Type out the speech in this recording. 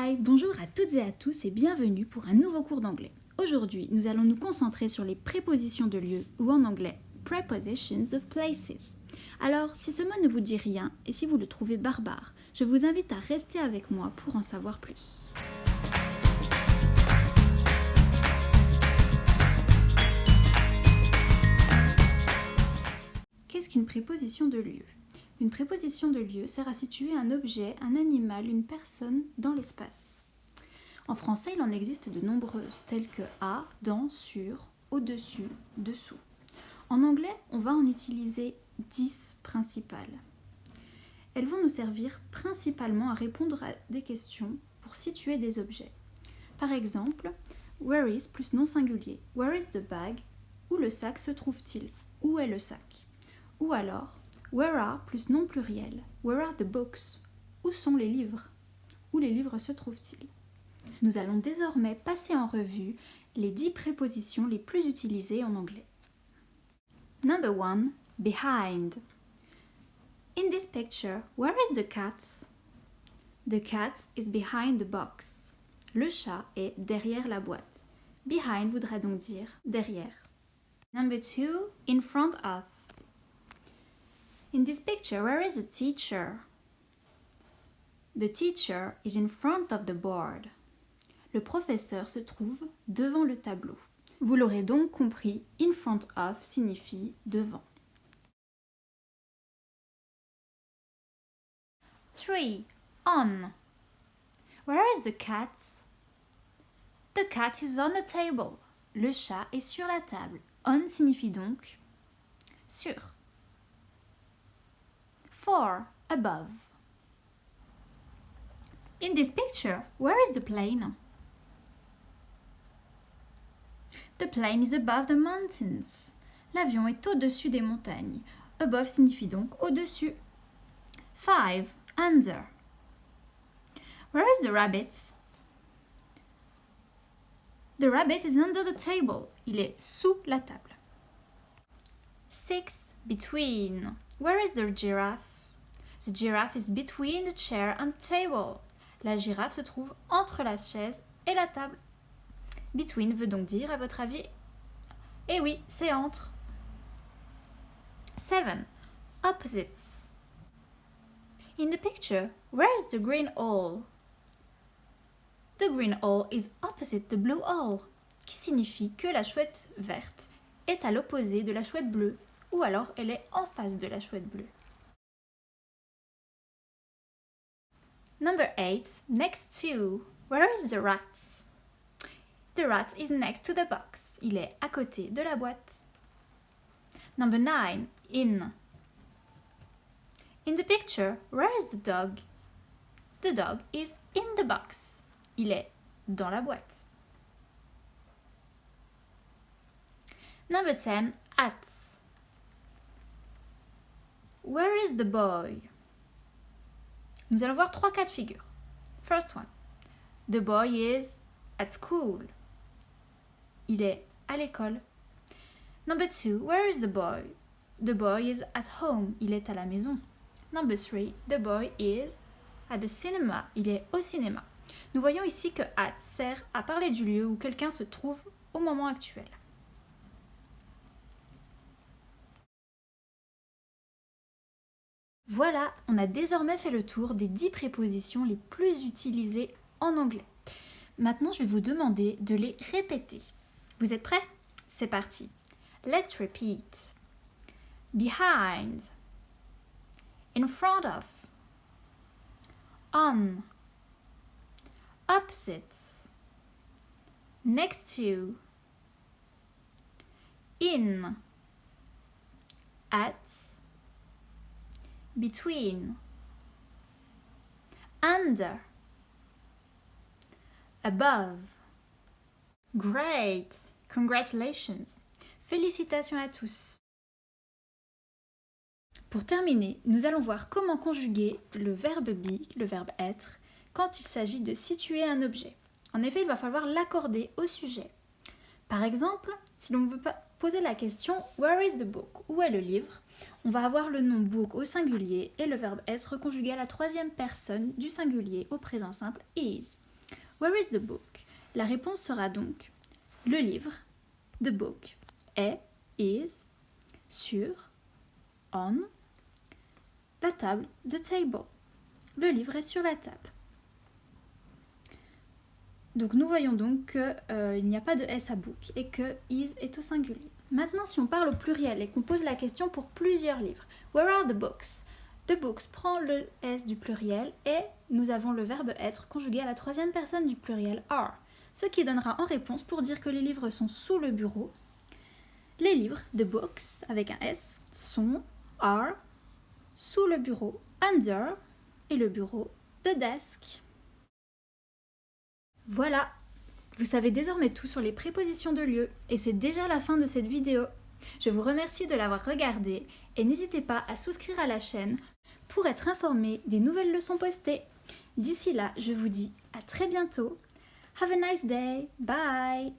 Hi, bonjour à toutes et à tous et bienvenue pour un nouveau cours d'anglais. Aujourd'hui, nous allons nous concentrer sur les prépositions de lieu ou en anglais Prepositions of Places. Alors, si ce mot ne vous dit rien et si vous le trouvez barbare, je vous invite à rester avec moi pour en savoir plus. Qu'est-ce qu'une préposition de lieu ? Une préposition de lieu sert à situer un objet, un animal, une personne dans l'espace. En français, il en existe de nombreuses, telles que à, dans, sur, au-dessus, dessous. En anglais, on va en utiliser 10 principales. Elles vont nous servir principalement à répondre à des questions pour situer des objets. Par exemple, where is plus nom singulier, where is the bag, où le sac se trouve-t-il, où est le sac. Ou alors, where are plus nom pluriel, where are the books, où sont les livres, où les livres se trouvent-ils. Nous allons désormais passer en revue les 10 prépositions les plus utilisées en anglais. Number 1, behind. In this picture, where is the cat? The cat is behind the box. Le chat est derrière la boîte. Behind voudrait donc dire derrière. Number 2, in front of. In this picture, where is the teacher? The teacher is in front of the board. Le professeur se trouve devant le tableau. Vous l'aurez donc compris, in front of signifie devant. 3. On. Where is the cat? The cat is on the table. Le chat est sur la table. On signifie donc sur. 4. Above. In this picture, where is the plane? The plane is above the mountains. L'avion est au-dessus des montagnes. Above signifie donc au-dessus. 5. Under. Where is the rabbit? The rabbit is under the table. Il est sous la table. 6. Between. Where is the giraffe? The giraffe is between the chair and the table. La girafe se trouve entre la chaise et la table. Between veut donc dire, à votre avis? Eh oui, c'est entre. 7. Opposites. In the picture, where is the green owl? The green owl is opposite the blue owl, qui signifie que la chouette verte est à l'opposé de la chouette bleue, ou alors elle est en face de la chouette bleue. Number 8. Next to. Where is the rat? The rat is next to the box. Il est à côté de la boîte. Number 9. In. In the picture, where is the dog? The dog is in the box. Il est dans la boîte. Number 10. At. Where is the boy? Nous allons voir 3 cas de figure. First one. The boy is at school. Il est à l'école. Number 2. Where is the boy? The boy is at home. Il est à la maison. Number 3. The boy is at the cinema. Il est au cinéma. Nous voyons ici que at sert à parler du lieu où quelqu'un se trouve au moment actuel. Voilà, on a désormais fait le tour des 10 prépositions les plus utilisées en anglais. Maintenant, je vais vous demander de les répéter. Vous êtes prêts? C'est parti. Let's repeat. Behind. In front of. On. Opposite. Next to. In. At. Between. Under. Above. Great! Congratulations! Félicitations à tous! Pour terminer, nous allons voir comment conjuguer le verbe be, le verbe être, quand il s'agit de situer un objet. En effet, il va falloir l'accorder au sujet. Par exemple, si l'on veut poser la question « Where is the book ?» Où est le livre? On va avoir le nom book au singulier et le verbe être conjugué à la troisième personne du singulier au présent simple is. Where is the book? La réponse sera donc le livre, the book, est, is, sur, on, la table, the table. Le livre est sur la table. Donc nous voyons donc qu'il n'y a pas de S à book et que is est au singulier. Maintenant, si on parle au pluriel et qu'on pose la question pour plusieurs livres, where are the books? The books prend le S du pluriel et nous avons le verbe être conjugué à la troisième personne du pluriel are, ce qui donnera en réponse pour dire que les livres sont sous le bureau. Les livres, the books, avec un S, sont, are, sous le bureau, under, et le bureau, the desk. Voilà, vous savez désormais tout sur les prépositions de lieu et c'est déjà la fin de cette vidéo. Je vous remercie de l'avoir regardée et n'hésitez pas à souscrire à la chaîne pour être informé des nouvelles leçons postées. D'ici là, je vous dis à très bientôt. Have a nice day. Bye.